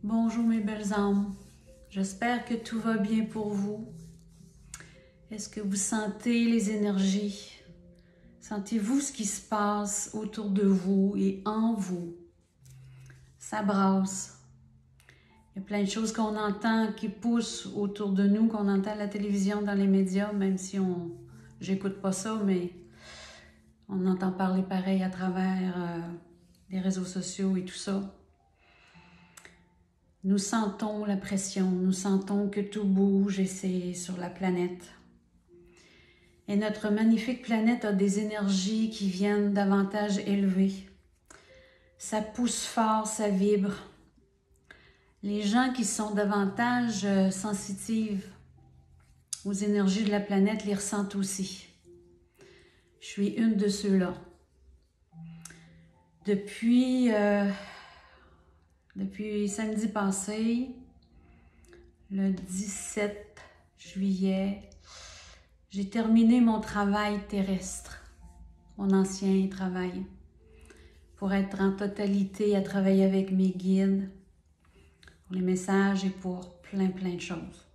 Bonjour mes belles âmes, j'espère que tout va bien pour vous. Est-ce que vous sentez les énergies? Sentez-vous ce qui se passe autour de vous et en vous? Ça brasse. Il y a plein de choses qu'on entend qui poussent autour de nous, qu'on entend à la télévision, dans les médias, même si j'écoute pas ça, mais on entend parler pareil à travers les réseaux sociaux et tout ça. Nous sentons la pression, nous sentons que tout bouge et c'est sur la planète. Et notre magnifique planète a des énergies qui viennent davantage élevées. Ça pousse fort, ça vibre. Les gens qui sont davantage sensitifs aux énergies de la planète les ressentent aussi. Je suis une de ceux-là. Depuis samedi passé, le 17 juillet, j'ai terminé mon travail terrestre, mon ancien travail, pour être en totalité à travailler avec mes guides, pour les messages et pour plein de choses.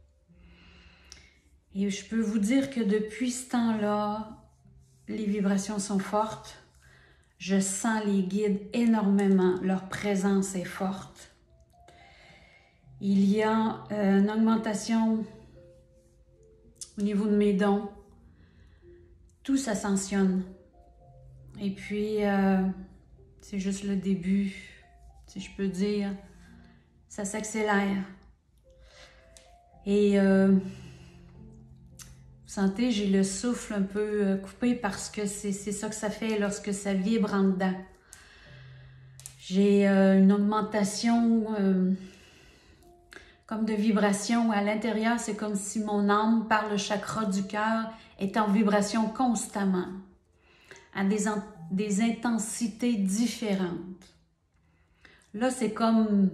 Et je peux vous dire que depuis ce temps-là, les vibrations sont fortes. Je sens les guides énormément, leur présence est forte. Il y a une augmentation au niveau de mes dons. Tout s'ascensionne. Et puis, c'est juste le début, si je peux dire. Ça s'accélère. Et vous sentez, j'ai le souffle un peu coupé parce que c'est ça que ça fait lorsque ça vibre en dedans. J'ai une augmentation comme de vibration à l'intérieur. C'est comme si mon âme, par le chakra du cœur, est en vibration constamment, à des intensités différentes. Là, c'est comme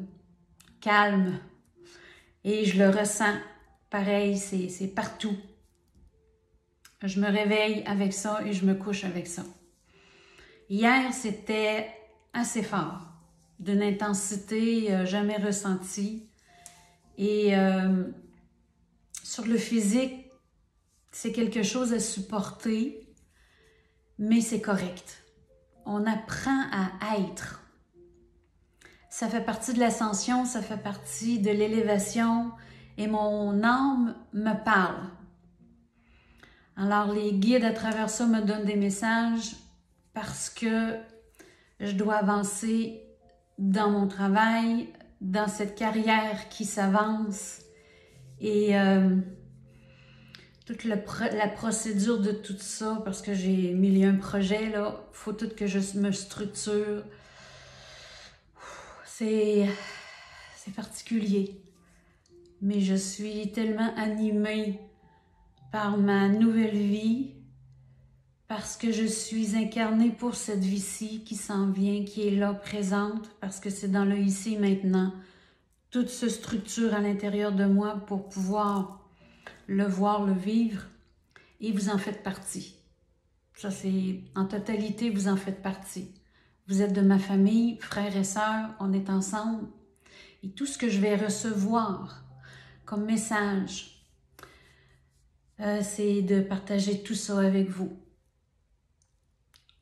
calme et je le ressens. Pareil, c'est partout. Je me réveille avec ça et je me couche avec ça. Hier, c'était assez fort, d'une intensité jamais ressentie. Et sur le physique, c'est quelque chose à supporter, mais c'est correct. On apprend à être. Ça fait partie de l'ascension, ça fait partie de l'élévation et mon âme me parle. Alors les guides à travers ça me donnent des messages parce que je dois avancer dans mon travail, dans cette carrière qui s'avance et toute la procédure de tout ça, parce que j'ai 1001 projets, là, il faut tout que je me structure. C'est particulier, mais je suis tellement animée par ma nouvelle vie, parce que je suis incarnée pour cette vie-ci qui s'en vient, qui est là, présente, parce que c'est dans le ici et maintenant. Tout se structure à l'intérieur de moi pour pouvoir le voir, le vivre, et vous en faites partie. Ça, c'est en totalité, vous en faites partie. Vous êtes de ma famille, frères et sœurs, on est ensemble. Et tout ce que je vais recevoir comme message, c'est de partager tout ça avec vous.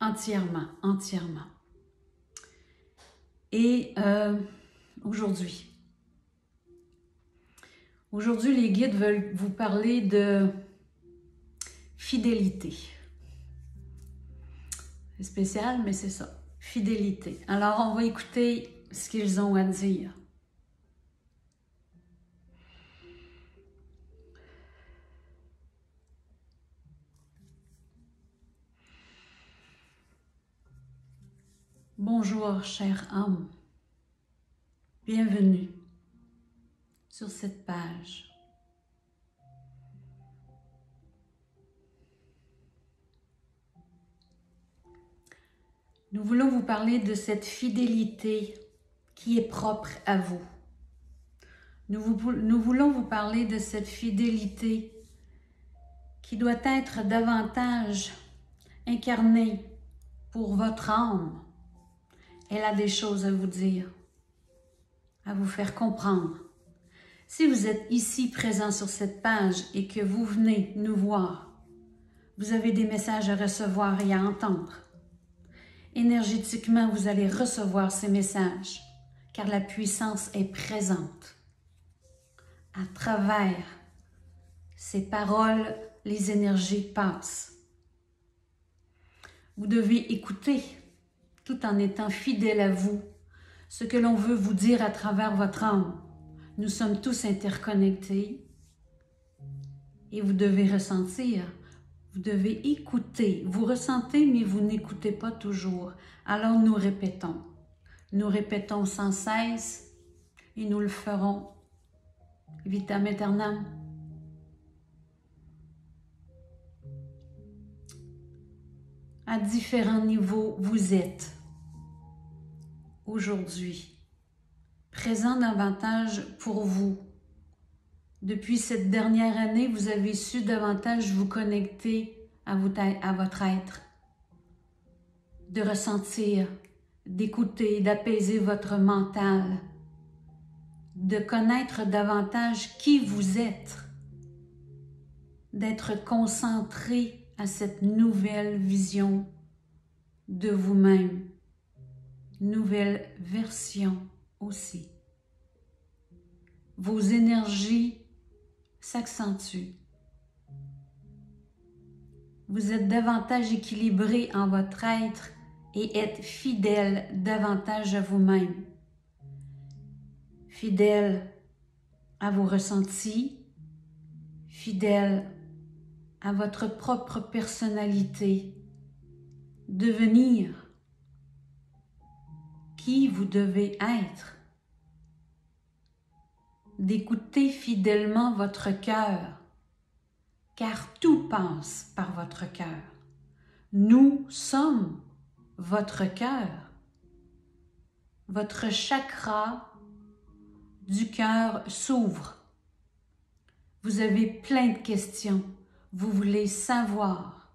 Entièrement, entièrement. Et aujourd'hui, les guides veulent vous parler de fidélité. C'est spécial, mais c'est ça. Fidélité. Alors, on va écouter ce qu'ils ont à dire. Bonjour, chère âme. Bienvenue sur cette page. Nous voulons vous parler de cette fidélité qui est propre à vous. Nous voulons vous parler de cette fidélité qui doit être davantage incarnée pour votre âme. Elle a des choses à vous dire. à vous faire comprendre. Si vous êtes ici présent sur cette page et que vous venez nous voir, vous avez des messages à recevoir et à entendre. Énergétiquement, vous allez recevoir ces messages, car la puissance est présente. À travers ces paroles, les énergies passent. Vous devez écouter, tout en étant fidèle à vous, ce que l'on veut vous dire à travers votre âme. Nous sommes tous interconnectés et vous devez ressentir, vous devez écouter. Vous ressentez, mais vous n'écoutez pas toujours. Alors nous répétons sans cesse et nous le ferons. Vitam aeternam. À différents niveaux, vous êtes aujourd'hui présent davantage pour vous. Depuis cette dernière année, vous avez su davantage vous connecter à votre être, de ressentir, d'écouter, d'apaiser votre mental, de connaître davantage qui vous êtes, d'être concentré à cette nouvelle vision de vous-même, nouvelle version aussi. Vos énergies s'accentuent. Vous êtes davantage équilibré en votre être et êtes fidèle davantage à vous-même. Fidèle à vos ressentis, fidèle à votre propre personnalité, devenir qui vous devez être, d'écouter fidèlement votre cœur, car tout passe par votre cœur. Nous sommes votre cœur. Votre chakra du cœur s'ouvre. Vous avez plein de questions. Vous voulez savoir.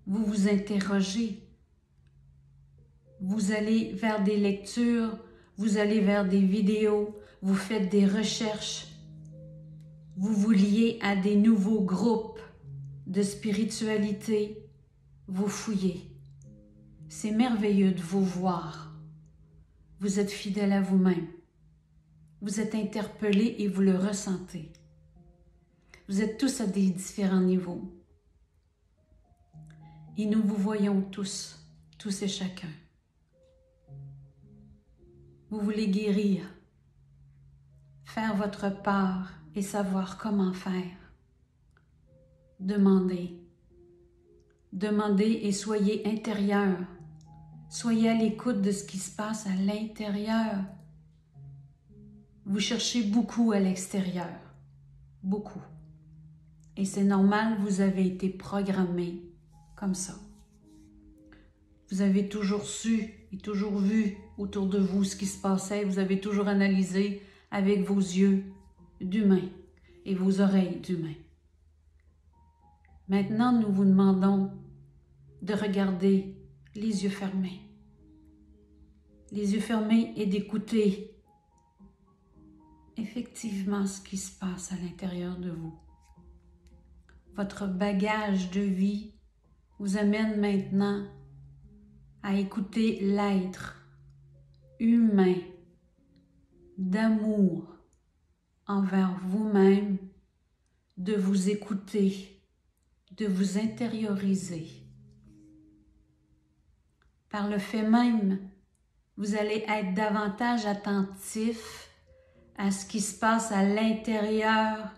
Vous vous interrogez. Vous allez vers des lectures, vous allez vers des vidéos, vous faites des recherches. Vous vous liez à des nouveaux groupes de spiritualité. Vous fouillez. C'est merveilleux de vous voir. Vous êtes fidèle à vous-même. Vous êtes interpellé et vous le ressentez. Vous êtes tous à des différents niveaux. Et nous vous voyons tous et chacun. Vous voulez guérir, faire votre part et savoir comment faire. Demandez. Demandez et soyez intérieur. Soyez à l'écoute de ce qui se passe à l'intérieur. Vous cherchez beaucoup à l'extérieur. Beaucoup. Et c'est normal, vous avez été programmé comme ça. Vous avez toujours su et toujours vu autour de vous ce qui se passait. Vous avez toujours analysé avec vos yeux d'humain et vos oreilles d'humain. Maintenant, nous vous demandons de regarder les yeux fermés. Les yeux fermés et d'écouter effectivement ce qui se passe à l'intérieur de vous. Votre bagage de vie vous amène maintenant à écouter l'être humain d'amour envers vous-même, de vous écouter, de vous intérioriser. Par le fait même, vous allez être davantage attentif à ce qui se passe à l'intérieur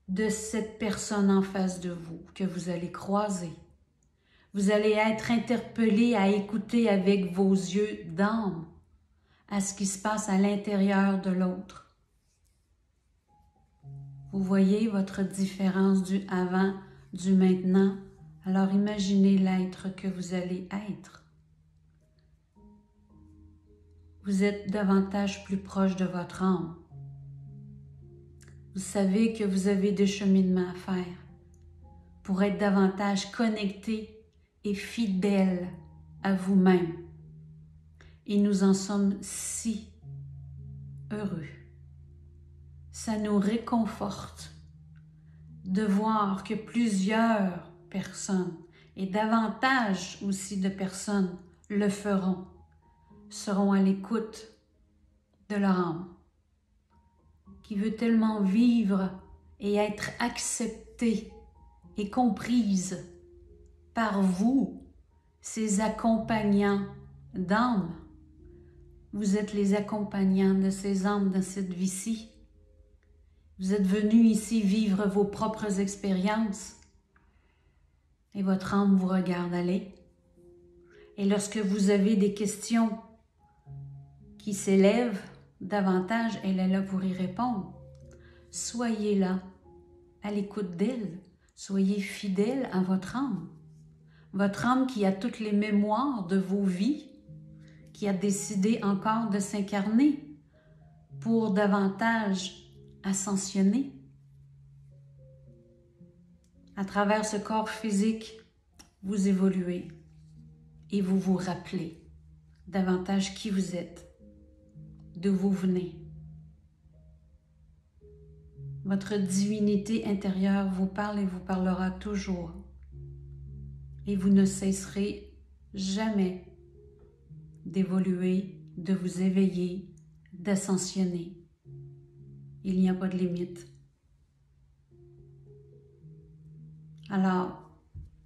de cette personne en face de vous, que vous allez croiser. Vous allez être interpellé à écouter avec vos yeux d'âme à ce qui se passe à l'intérieur de l'autre. Vous voyez votre différence du avant, du maintenant. Alors imaginez l'être que vous allez être. Vous êtes davantage plus proche de votre âme. Vous savez que vous avez des cheminements à faire pour être davantage connecté et fidèle à vous-même. et nous en sommes si heureux. Ça nous réconforte de voir que plusieurs personnes, et davantage aussi de personnes le feront, seront à l'écoute de leur âme, qui veut tellement vivre et être acceptée et comprise par vous, ces accompagnants d'âme. Vous êtes les accompagnants de ces âmes dans cette vie-ci. Vous êtes venus ici vivre vos propres expériences et votre âme vous regarde aller. Et lorsque vous avez des questions qui s'élèvent davantage, elle est là pour y répondre. Soyez là, à l'écoute d'elle. Soyez fidèle à votre âme. Votre âme qui a toutes les mémoires de vos vies, qui a décidé encore de s'incarner pour davantage ascensionner. À travers ce corps physique, vous évoluez et vous vous rappelez davantage qui vous êtes, d'où vous venez. Votre divinité intérieure vous parle et vous parlera toujours. Et vous ne cesserez jamais d'évoluer, de vous éveiller, d'ascensionner. Il n'y a pas de limite. Alors,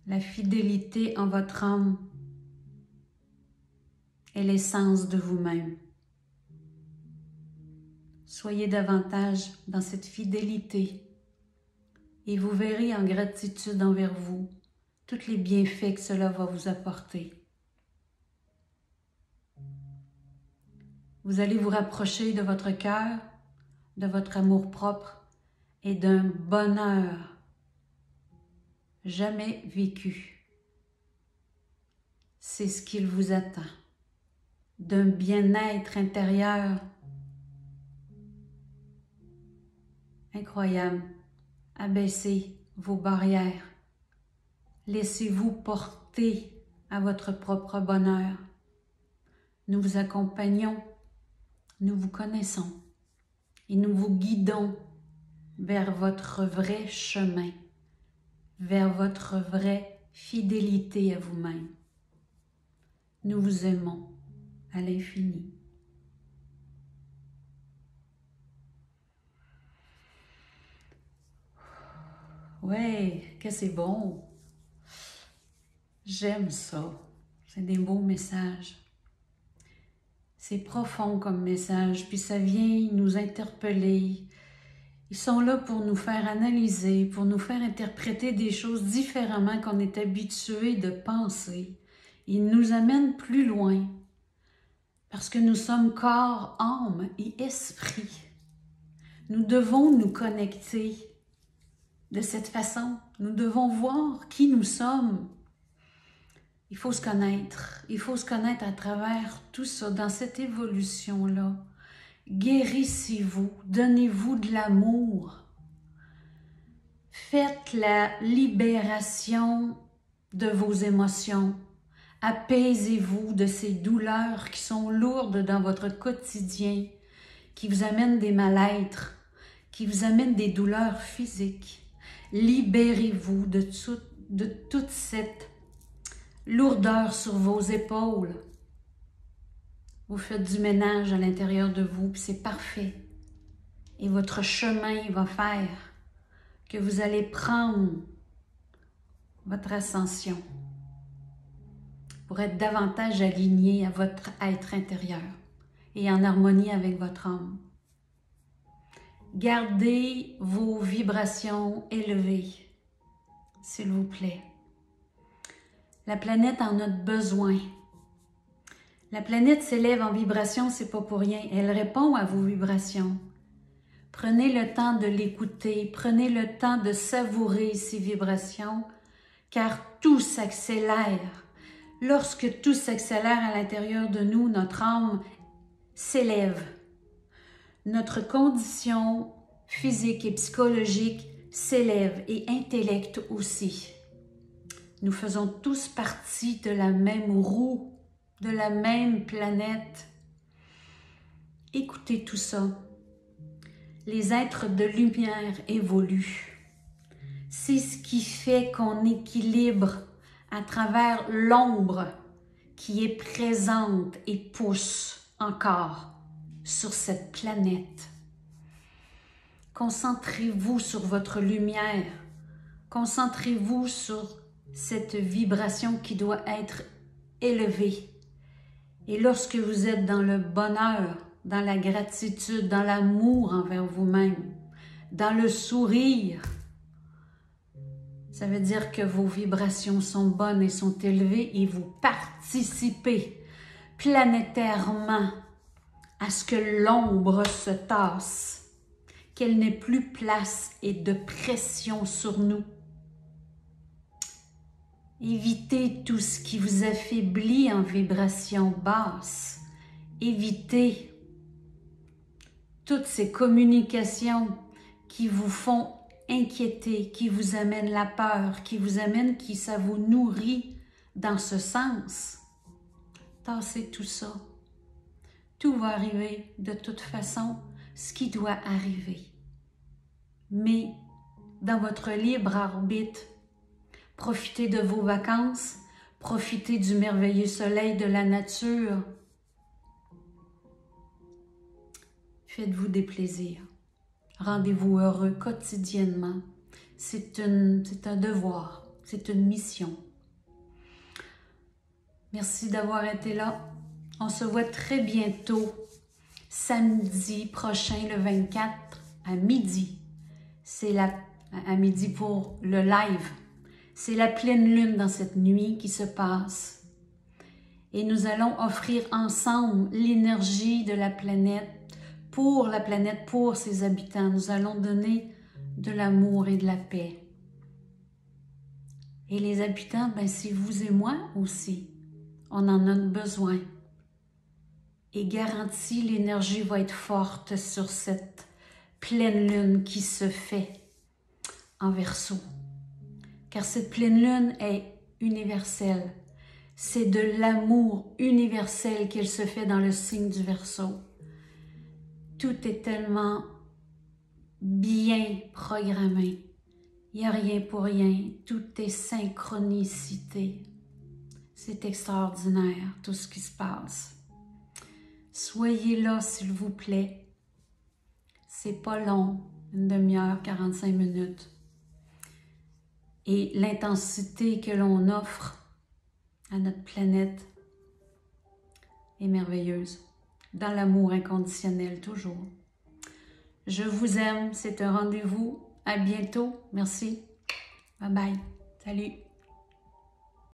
la fidélité en votre âme est l'essence de vous-même. Soyez davantage dans cette fidélité et vous verrez en gratitude envers vous tous les bienfaits que cela va vous apporter. Vous allez vous rapprocher de votre cœur, de votre amour-propre et d'un bonheur jamais vécu. C'est ce qu'il vous attend, d'un bien-être intérieur incroyable. Abaissez vos barrières. Laissez-vous porter à votre propre bonheur. Nous vous accompagnons, nous vous connaissons et nous vous guidons vers votre vrai chemin, vers votre vraie fidélité à vous-même. Nous vous aimons à l'infini. Ouais, que c'est bon. J'aime ça. C'est des beaux messages. C'est profond comme message, puis ça vient nous interpeller. Ils sont là pour nous faire analyser, pour nous faire interpréter des choses différemment qu'on est habitué de penser. Ils nous amènent plus loin, parce que nous sommes corps, âme et esprit. Nous devons nous connecter de cette façon. Nous devons voir qui nous sommes. Il faut se connaître. Il faut se connaître à travers tout ça, dans cette évolution-là. Guérissez-vous, donnez-vous de l'amour. Faites la libération de vos émotions. Apaisez-vous de ces douleurs qui sont lourdes dans votre quotidien, qui vous amènent des mal-être, qui vous amènent des douleurs physiques. Libérez-vous de toute cette lourdeur sur vos épaules. Vous faites du ménage à l'intérieur de vous, puis c'est parfait. Et votre chemin va faire que vous allez prendre votre ascension pour être davantage aligné à votre être intérieur et en harmonie avec votre âme. Gardez vos vibrations élevées, s'il vous plaît. La planète en a besoin. La planète s'élève en vibration, c'est pas pour rien. Elle répond à vos vibrations. Prenez le temps de l'écouter, prenez le temps de savourer ces vibrations, car tout s'accélère. Lorsque tout s'accélère à l'intérieur de nous, notre âme s'élève. Notre condition physique et psychologique s'élève et intellect aussi. Nous faisons tous partie de la même roue de la même planète. Écoutez tout ça. Les êtres de lumière évoluent. C'est ce qui fait qu'on équilibre à travers l'ombre qui est présente et pousse encore sur cette planète. Concentrez-vous sur votre lumière. Concentrez-vous sur cette vibration qui doit être élevée. Et lorsque vous êtes dans le bonheur, dans la gratitude, dans l'amour envers vous-même, dans le sourire, ça veut dire que vos vibrations sont bonnes et sont élevées et vous participez planétairement à ce que l'ombre se tasse, qu'elle n'ait plus place et de pression sur nous. Évitez tout ce qui vous affaiblit en vibration basse. Évitez toutes ces communications qui vous font inquiéter, qui vous amènent la peur, qui ça vous nourrit dans ce sens. Tassez tout ça. Tout va arriver de toute façon, ce qui doit arriver. Mais dans votre libre arbitre, profitez de vos vacances, profitez du merveilleux soleil de la nature. Faites-vous des plaisirs. Rendez-vous heureux quotidiennement. C'est un devoir, c'est une mission. Merci d'avoir été là. On se voit très bientôt, samedi prochain, le 24, à midi. C'est à midi pour le live. C'est la pleine lune dans cette nuit qui se passe. Et nous allons offrir ensemble l'énergie de la planète, pour ses habitants. Nous allons donner de l'amour et de la paix. Et les habitants, c'est vous et moi aussi. On en a besoin. Et garanti, l'énergie va être forte sur cette pleine lune qui se fait en Verseau. Car cette pleine lune est universelle. C'est de l'amour universel qu'elle se fait dans le signe du Verseau. Tout est tellement bien programmé. Il n'y a rien pour rien. Tout est synchronicité. C'est extraordinaire, tout ce qui se passe. Soyez là, s'il vous plaît. C'est pas long, une demi-heure, 45 minutes. Et l'intensité que l'on offre à notre planète est merveilleuse. Dans l'amour inconditionnel, toujours. Je vous aime, c'est un rendez-vous. À bientôt. Merci. Bye bye. Salut.